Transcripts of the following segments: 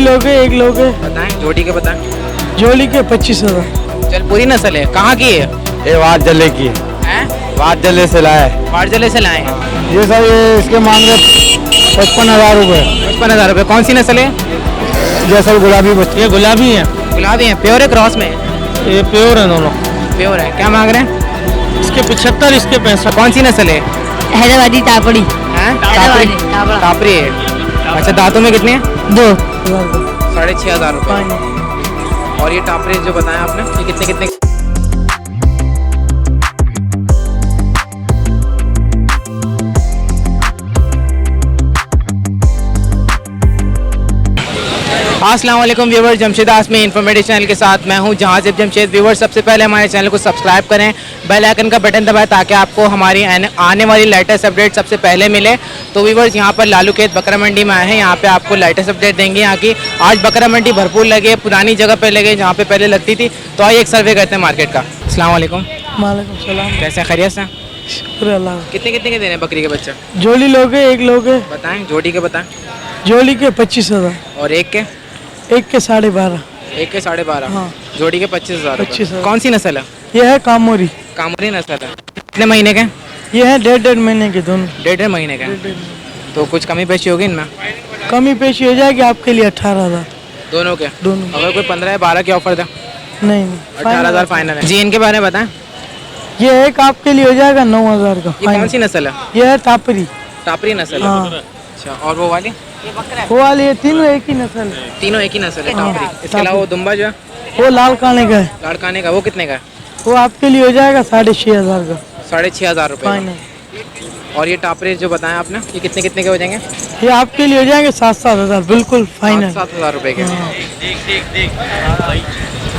लोगे एक लोगे बताएं जोड़ी के बताएं। जोड़ी के 25,000। जलपुरी नस्ल है, कहाँ की है? ये वाद जले की हैं? वाद जले से लाया है। वारजले से लाए हैं। ये सर ये इसके मांग रहे 55,000 रुपये। 55,000 रुपये। कौन सी नस्ल है? जैसल गुलाबी बच्चे ये गुलाबी है, गुलाबी है, प्योर है क्रॉस में? ये प्योर है दोनों। प्योर है। क्या मांग रहे हैं? इसके 75, इसके 65। कौन सी नस्ल है? हैदराबादी तापड़ी। हैं? हैदराबादी तापड़ा। टापरी है। अच्छा, दांतों में कितने हैं? 2। 6,500 रुपये। और ये टापरी जो बताया आपने, ये कितने कितने? अस्सलाम वालेकुम व्यूवर्स, जमशेद आसमी इन्फॉर्मेटिव चैनल के साथ मैं हूं जहाजिब जमशेद। व्यूवर्स, सबसे पहले हमारे चैनल को सब्सक्राइब करें, बेल आइकन का बटन दबाएं ताकि आपको हमारी आने वाली लेटेस्ट अपडेट सबसे पहले मिले। तो व्यूवर्स, यहां पर लालू खेत बकरा मंडी में आए हैं, यहां पे आपको लेटेस्ट अपडेट देंगे यहाँ की। आज बकरा मंडी भरपूर लगे, पुरानी जगह पर लगे जहाँ पे पहले लगती थी। तो आइए एक सर्वे करते हैं मार्केट का। अस्सलाम वालेकुम। वालेकुम सलाम। कैसे खैरियत से? शुक्र अल्लाह। कितने कितने के देने हैं बकरी के बच्चे? जोड़ी लोगे एक लोगे बताएं, जोड़ी के बताएं। जोड़ी के 25,000। और एक के? एक के 12.5। एक के 12.5। हाँ। जोड़ी के 25,000 रुपये। 25,000। कौन सी नस्ल है? ये है कामोरी। कामरी नस्ल है। कितने महीने के? ये है 1.5 महीने के दोनों। 1.5 महीने के। तो कुछ कमी पेशी होगी इनमें? कमी पेशी हो जाएगी आपके लिए 18,000 दोनों के? दोनों। अगर कोई 15 या 12 की ऑफर दे? नहीं 18,000 फाइनल है जी। इनके बारे में बताएं। ये एक आपके लिए हो जाएगा 9,000 का। ये कौन सी नस्ल है? ये है टापरी। टापरी नस्ल है। हाँ। अच्छा, और वो वाली? वो वाली ये तीनों एक ही नस्ल है। तीनों एक ही नस्ल है, हाँ, टापरी। इसके अलावा वो दुम्बा जो है वो लाल काने का है, लाड़काने का, वो कितने का है? वो आपके लिए हो जाएगा 6,500 का 6,500 रुपये। फाइनल। और ये टापरी जो बताया आपने, ये कितने कितने के हो जाएंगे? ये आपके लिए हो जाएंगे 7,000 बिल्कुल फाइनल। 7,000 रुपये के। हाँ।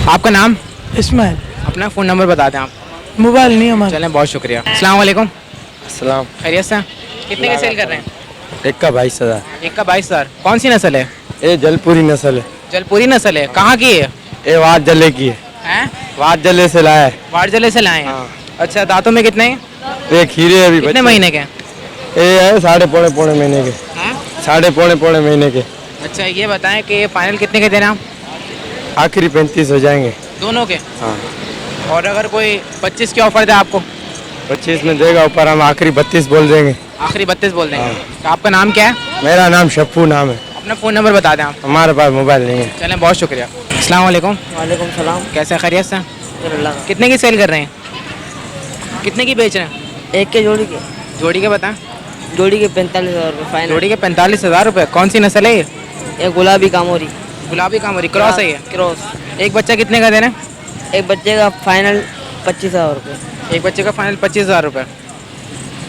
आपका नाम? इस्माइल। अपना फ़ोन नंबर बता दें आप। मोबाइल नहीं हमारा। चलें, बहुत शुक्रिया। अस्सलाम वालेकुम। सलाम। खैरियत से? कितने के सेल कर रहे हैं? एक का 22,000। एक का 22,000। कौन सी नस्ल है? ये जलपुरी नस्ल है। जलपुरी नस्ल है, कहाँ की है? ये वाद जले की हैं? वाद जले से लाया है। वारजले से लाए हैं। हाँ। अच्छा, दांतों में कितने हैं? ये खीरे अभी कितने बच्चे। महीने के हैं? ये है 3.5 महीने के। हैं? 3.5 महीने के। अच्छा, ये बताएं कि फाइनल कितने के देना? आखिरी 35 हो जाएंगे। दोनों के? हाँ। और अगर कोई 25 की ऑफर दे आपको? 25 में देगा, ऊपर हम आखिरी 32 बोल देंगे। आखिरी 32 बोल देंगे। हाँ। तो आपका नाम क्या है? मेरा नाम शप्पू नाम है। अपना फ़ोन नंबर बता दें आप। हमारे पास मोबाइल नहीं है। चलें, बहुत शुक्रिया। अस्सलाम वालेकुम। वालेकुम सलाम। कैसे खैरियत से? कितने की सेल कर रहे हैं? कितने की बेच रहे हैं? एक के जोड़ी के जोड़ी के बताएं। जोड़ी के 45,000 रुपये फाइनल। जोड़ी के 45,000 रुपये। कौन सी नस्ल है ये? एक गुलाबी कामोरी। गुलाबी कामरी क्रॉस है ये? क्रॉस। एक बच्चा कितने का दे रहे हैं? एक बच्चे का फाइनल 25,000 रुपये। एक बच्चे का फाइनल 25,000 रुपये।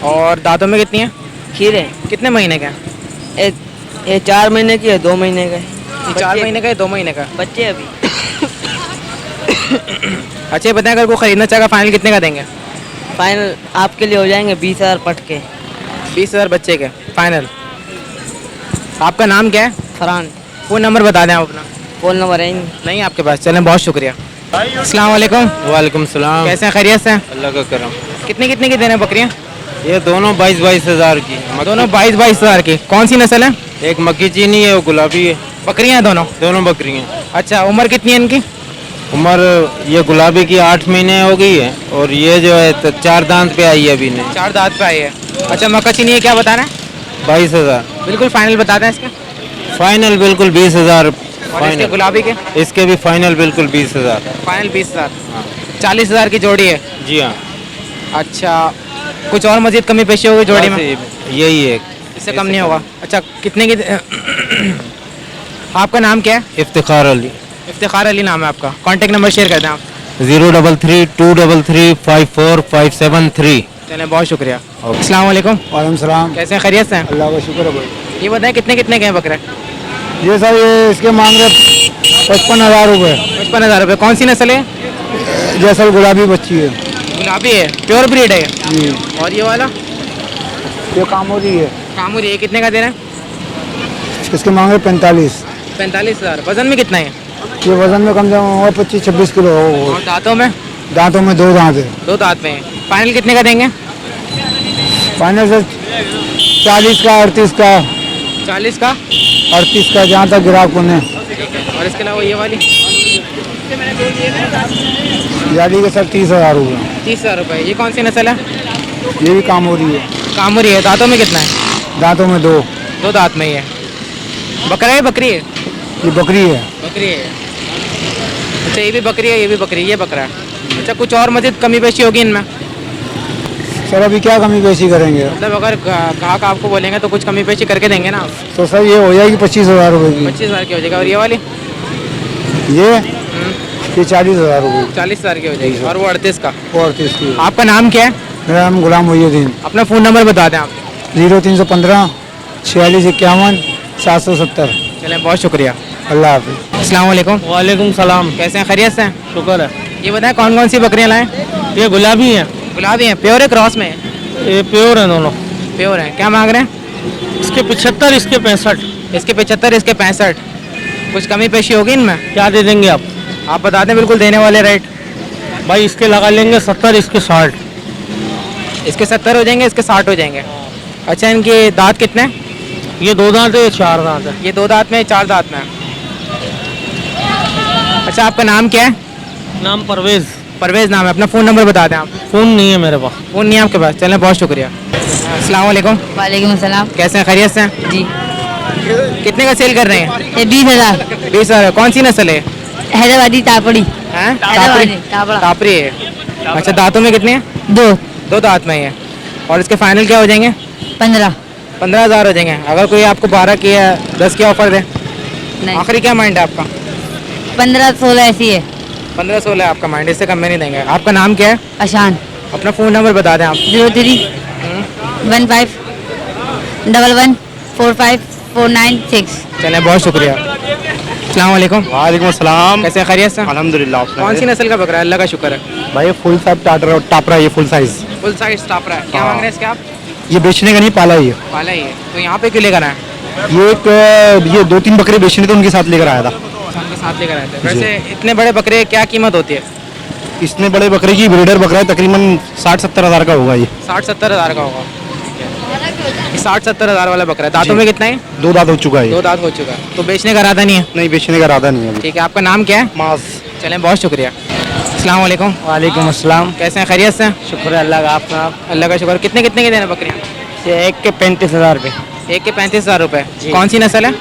और दांतों में कितनी है? खीरे कितने महीने का है? ये 4 महीने की है, 2 महीने का है। ये 4 महीने का है, 2 महीने का? बच्चे अभी। अच्छा, ये बताएं अगर कोई खरीदना चाहेगा फाइनल कितने का देंगे? फाइनल आपके लिए हो जाएंगे 20,000 पट के। 20,000 बच्चे के फाइनल। आपका नाम क्या है? फरहान। फ़ोन नंबर बता दें आप अपना। फ़ोन नंबर है नहीं आपके पास? चलें, बहुत शुक्रिया। अस्सलाम वालेकुम। वालेकुम सलाम। कैसे हैं, खैरियत से? अल्लाह का करम। कितने कितने की दे रहे हैं बकरियाँ? ये दोनों 22,000 की। दोनों 22,000 की। कौन सी नस्ल है? एक मक्की चीनी है, वो गुलाबी है। बकरियाँ हैं दोनों? दोनों बकरियाँ। अच्छा, उम्र कितनी है इनकी? उम्र ये गुलाबी की 8 महीने हो गई है, और ये जो है तो 4 दांत पे आई है अभी नहीं। 4 दांत पे आई है। अच्छा, मक्का चीनी है, क्या बता रहे हैं? 22,000 बिल्कुल फाइनल बता दें इसके। फाइनल, बिल्कुल 20,000 और इसके फाइनल। गुलाबी के? इसके भी फाइनल बिल्कुल 20,000। फाइनल 20,000। 40,000 की जोड़ी है। जी हाँ। अच्छा, कुछ और मजीद कमी पेशी होगी जोड़ी में? यही है, इससे कम नहीं होगा। अच्छा, कितने की आपका नाम क्या है? इफ्तिखार अली। इफ्तिखार अली नाम है आपका। कांटेक्ट नंबर शेयर कर दें आप। 033-233-54573। चलें, बहुत शुक्रिया। अस्सलाम वालेकुम। वालेकुम सलाम। कैसे हैं, खैरियत से हैं? अल्लाह का शुक्र है भाई। ये बताएं कितने कितने के हैं बकरे? ये सर ये इसके मांग रहे 55,000 रुपये। 55,000 रुपये। कौन सी नस्ल है? जैसल गुलाबी बच्ची है। गुलाबी है, प्योर ब्रीड है? जी। और ये वाला? ये कामोरी है। कामूरी है, कितने का दे रहे हैं? इसके मांग रहे 45। 45,000। वजन में कितना है? ये वजन में कम से कम होगा 25-26 किलो हो। और दांतों में? दांतों में 2 दांत है। 2 दांत में है। फाइनल कितने का देंगे? फाइनल से 40 का, 38 का, 40 का? 38 का, जहाँ तक ग्राहक ने। और इसके अलावा ये वाली याली के सर 30,000 रुपये। 30,000 रुपये। ये कौन सी नस्ल है? ये भी काम हो रही है। कामुरी है। दांतों में कितना है? दांतों में 2। 2 दांत में ही है। बकरा है बकरी है? ये बकरी है। बकरी है। अच्छा ये भी बकरी है, ये भी बकरी है, ये बकरा है। अच्छा कुछ और मज़ीद कमी पेशी होगी इनमें? सर अभी क्या कमी पेशी करेंगे? मतलब अगर ग्राहक आपको बोलेंगे तो कुछ कमी पेशी करके देंगे ना आप? तो सर ये हो जाएगी 25,000 रुपये की। 25,000 की हो जाएगा। और ये वाली? ये 40,000 रुपये। 40,000 की हो जाएगी। और वो 38 का? और 30 की। आपका नाम क्या है? मेरा नाम गुलाम मोहिउद्दीन। अपना फ़ोन नंबर बता दें आप। 0315 46 51 770। चलें बहुत शुक्रिया। अल्लाह हाफिज़। अस्सलाम वालेकुम। वालेकुम सलाम। कैसे हैं? खैरियत से हैं? शुक्र है। ये बताएं कौन कौन सी बकरियां लाएं? ये गुलाबी है, गुलाबी हैं? प्योर है क्रॉस में है? ये प्योर है दोनों। प्योर है। क्या मांग रहे हैं? इसके 75, इसके 65। इसके 75, इसके 65। कुछ कमी पेशी होगी इनमें? क्या दे देंगे आप? आप बता दें बिल्कुल देने वाले रेट। भाई इसके लगा लेंगे 70, इसके 60। इसके 70 हो जाएंगे, इसके 60 हो जाएंगे। अच्छा इनके दांत कितने हैं? ये 2 दांत है, ये 4 दांत है। ये 2 दांत में, 4 दांत में। अच्छा आपका नाम क्या है? नाम परवेज। परवेज़ नाम है। अपना फ़ोन नंबर बता दें आप। फ़ोन नहीं है मेरे पास। फ़ोन नहीं है आपके पास? चलें बहुत शुक्रिया। अस्सलाम वालेकुम। वालेकुम अस्सलाम। कैसे हैं? खैरियत से हैं? जी। कितने का सेल कर रहे हैं? ये 20,000। 20,000। कौन सी नस्ल है? हैदराबादी तापड़ी। हैं? हैदराबादी तापड़ा। तापरी है। अच्छा दांतों में कितने हैं? 2। 2 दांत में ही है। और इसके फाइनल क्या हो जाएंगे? 15। 15,000 हो जाएंगे। अगर कोई आपको 12 की या 10 की ऑफर दे? नहीं, आखिरी क्या माइंड है आपका? 15-16 ऐसी है। 15-16 है आपका माइंड, इससे कम में नहीं देंगे। आपका नाम क्या है? आशान। अपना फ़ोन नंबर बता दें आप। 03 15 11 45 496। चलें बहुत शुक्रिया। अस्सलाम वालेकुम। वालेकुम अस्सलाम। कैसे हैं? खैरियत से? अल्हम्दुलिल्लाह। कौन सी नस्ल का बकरा है? अल्लाह का शुक्र है। भाई फुल साइज टापरा है, ये फुल साइज। फुल साइज टापरा है। क्या हाँ। मांग रहे हैं इसके आप? ये बेचने का नहीं, पाला ही है। पाला ही है। तो यहाँ पे क्यों लेकर आए? ये 2-3 बकरे बेचने थे, उनके साथ लेकर आया था। उनके साथ लेकर आए थे। वैसे इतने बड़े बकरे क्या कीमत होती है? इतने बड़े बकरे की ब्रीडर बकरा है, तकरीबन 60-70 हज़ार का होगा ये। 60-70 हज़ार का होगा। 60-70 हज़ार वाला बकरा है। दांतों में कितना है? 2 दांत हो चुका है 2 ये। दांत हो चुका है। तो बेचने का इरादा नहीं है? नहीं, बेचने का इरादा नहीं है अभी। ठीक है। आपका नाम क्या है? मास। चलें बहुत शुक्रिया। अस्सलाम वालेकुम। वालेकुम अस्सलाम। कैसे हैं? खैरियत से हैं? शुक्र है अल्लाह का। आपका? अल्लाह का शुक्र। कितने कितने की देना बकरियाँ? ये एक के 35,000 रुपये। एक के 35,000 रुपये। जी। कौन सी नस्ल है?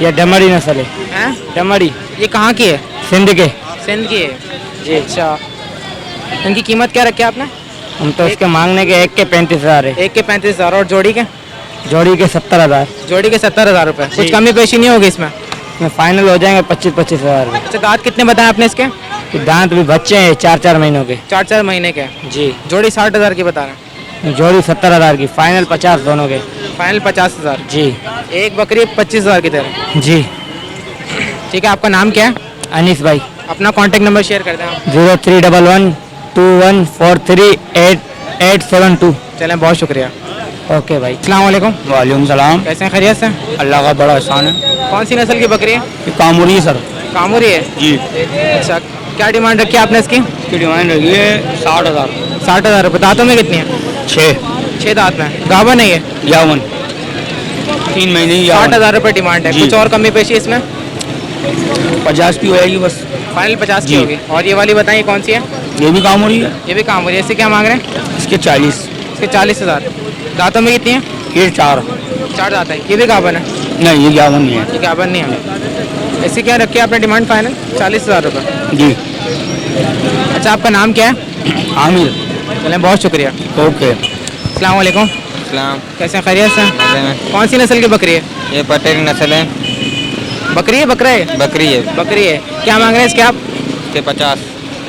ये डमड़ी नस्ल है। हैं? डमड़ी ये कहाँ की है? सिंध के। सिंध की है। जी। अच्छा इनकी कीमत क्या रखी है आपने? हम तो इसके मांगने के एक के 35,000 है, एक के 35,000 और जोड़ी के? जोड़ी के 70,000 जोड़ी के 70,000 रुपये। कुछ जी। कमी पेशी नहीं होगी इसमें? में फाइनल हो जाएंगे 25,000 रुपये। अच्छा दांत कितने बताए आपने इसके? कि दांत भी बच्चे हैं 4-4 महीनों के। 4-4 महीने के। जी। जोड़ी 60,000 की बता रहे हैं। जोड़ी 70,000 की, फाइनल 50 दोनों के। फाइनल 50,000। जी। एक बकरी 25,000 की दे रहे हैं। जी। ठीक है। आपका नाम क्या है? अनीस भाई। अपना कॉन्टेक्ट नंबर शेयर कर दें आप। 0311 2143 8872। चलें बहुत शुक्रिया। ओके भाई। अस्सलाम वालेकुम। वालेकुम सलाम। कैसे हैं? खैरियत से? अल्लाह का बड़ा एहसान है। कौन सी नस्ल की बकरी है? ये कामुरी है सर। कामुरी है। जी। अच्छा क्या डिमांड रखी है आपने इसकी? इसकी डिमांड रही है 60,000। 60,000 रुपये। दांतों में कितनी है? 6 दांत में। गाभा नहीं है? 51 3 महीने ही 60,000 रुपये डिमांड है। जी। कुछ और कमी पेशी इसमें? 50 की होएगी बस। फाइनल 50 की जी। होगी। और ये वाली बताइए कौन सी है? ये भी कामुरी है। ये भी कामुरी है। इससे क्या मांग रहे हैं? इसके 40। इसके 40,000। दांतों में कितनी है? ये 4। 4 दांत है। ये भी गाभन है? नहीं, ये 51 नहीं है। ये गाभन नहीं है। इसकी क्या रखी है आपने डिमांड फाइनल? 40,000 रुपये। जी। अच्छा आपका नाम क्या है? आमिर। चलें बहुत शुक्रिया। ओके। अस्सलाम वालेकुम। सलाम। कैसे हैं? खैरियत से? कौन सी नस्ल की बकरी है? ये पटेल नस्ल है। बकरी है बकरा है? बकरी है। बकरी है। क्या मांग रहे हैं इसके आप? इसके 50।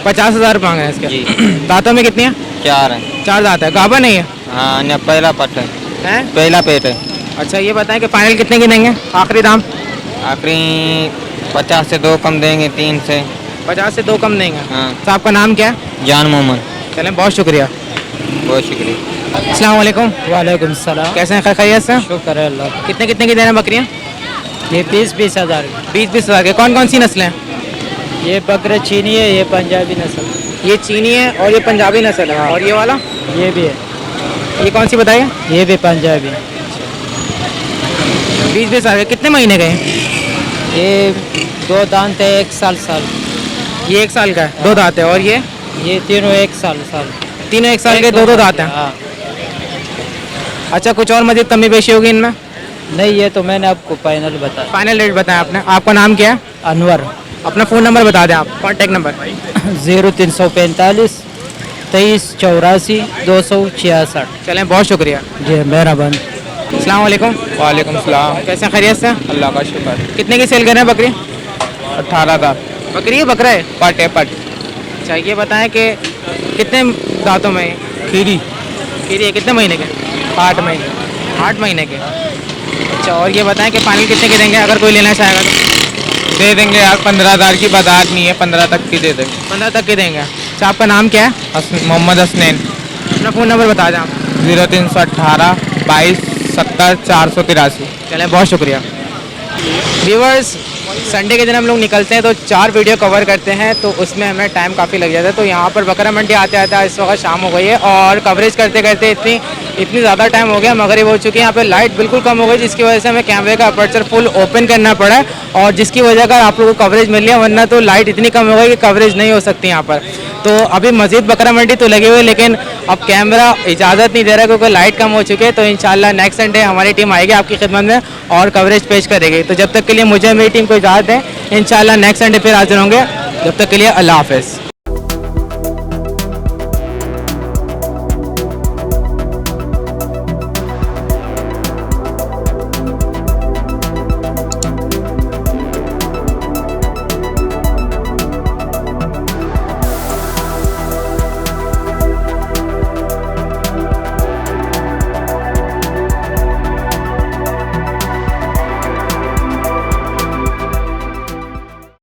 50,000 मांग रहे हैं इसके। जी। दांतों में कितनी है? 4 है। 4 दांत है। गाभा नहीं है? हाँ, न पहला पट है, हैं? पहला पेट है। अच्छा ये बताएं कि फाइनल कितने की देंगे? आखिरी दाम? आखिरी 50 से 2 कम देंगे, 3 से। 50 से 2 कम देंगे। हाँ। तो आपका नाम क्या है? जान मोहम्मद। चलें बहुत शुक्रिया। बहुत शुक्रिया। अस्सलाम वालेकुम। वालेकुम सलाम। कैसे हैं? खैरियत से? शुक्र है अल्लाह। कितने कितने की देना बकरियाँ? ये 20-20 हज़ार। 20-20 हज़ार के। कौन कौन सी नस्लें हैं? ये बकरे चीनी है, ये पंजाबी नस्ल। ये चीनी है और ये पंजाबी नस्ल है। और ये वाला? ये भी है। ये कौन सी बताइए? ये भी पंजाबी। 20-20 हज़ार के। कितने महीने गए? ये दो दांत है, 1 साल साल। ये 1 साल का है, 2 दांत है। और ये ये तीनों 1 साल साल। तीनों 1 साल के, 2 दांत हैं। हाँ। अच्छा, कुछ और मजीद कमी पेशी होगी इनमें? नहीं, ये तो मैंने आपको फाइनल बताया। फाइनल रेट बताया आपने। आपका नाम क्या है? अनवर। अपना फ़ोन नंबर बता दें आप, कॉन्टैक्ट नंबर। 0345 23 84 266। चलें, बहुत शुक्रिया। जी मेहरबान। अस्सलाम वालेकुम। वालेकुम सलाम। कैसे हैं, खैरियत से? अल्लाह का शुक्र। कितने की सेल कर रहे हैं बकरी? 18,000 बकरी है, बकरा है? पट है पट। अच्छा, ये बताएं कि कितने दांतों में है? खीरी खीरी है, कितने महीने के? 8 महीने। 8 महीने के। अच्छा, और ये बताएं कि फाइनल कितने के देंगे अगर कोई लेना चाहेगा तो? दे देंगे यार, 15,000 की बात नहीं है, 15 तक की दे देंगे। 15 तक के देंगे। अच्छा, आपका नाम क्या है? मोहम्मद हसनैन। अपना फ़ोन नंबर बता दें आप। 0318 22 70 483। चलें, बहुत शुक्रिया। व्यूवर्स, संडे के दिन हम लोग निकलते हैं तो 4 वीडियो कवर करते हैं, तो उसमें हमें टाइम काफ़ी लग जाता है। तो यहाँ पर बकरा मंडी आते आते इस वक्त शाम हो गई है और कवरेज करते करते इतनी ज़्यादा टाइम हो गया, मगरिब हो चुकी है। यहाँ पे लाइट बिल्कुल कम हो गई, जिसकी वजह से हमें कैमरे का अपर्चर फुल ओपन करना पड़ा है और जिसकी वजह का आप लोगों को कवरेज मिल रही है, वरना तो लाइट इतनी कम हो गई कि कवरेज नहीं हो सकती यहाँ पर। तो अभी मज़ीद बकरा मंडी तो लगे हुए, लेकिन अब कैमरा इजाज़त नहीं दे रहा क्योंकि लाइट कम हो चुकी है। तो इंशाल्लाह नेक्स्ट संडे हमारी टीम आएगी आपकी खिदमत में और कवरेज पेश करेगी। तो जब तक के लिए मुझे मेरी टीम को इजाज़त है, इंशाल्लाह नेक्स्ट संडे फिर हाजिर होंगे। जब तक के लिए अल्लाह हाफ़िज़।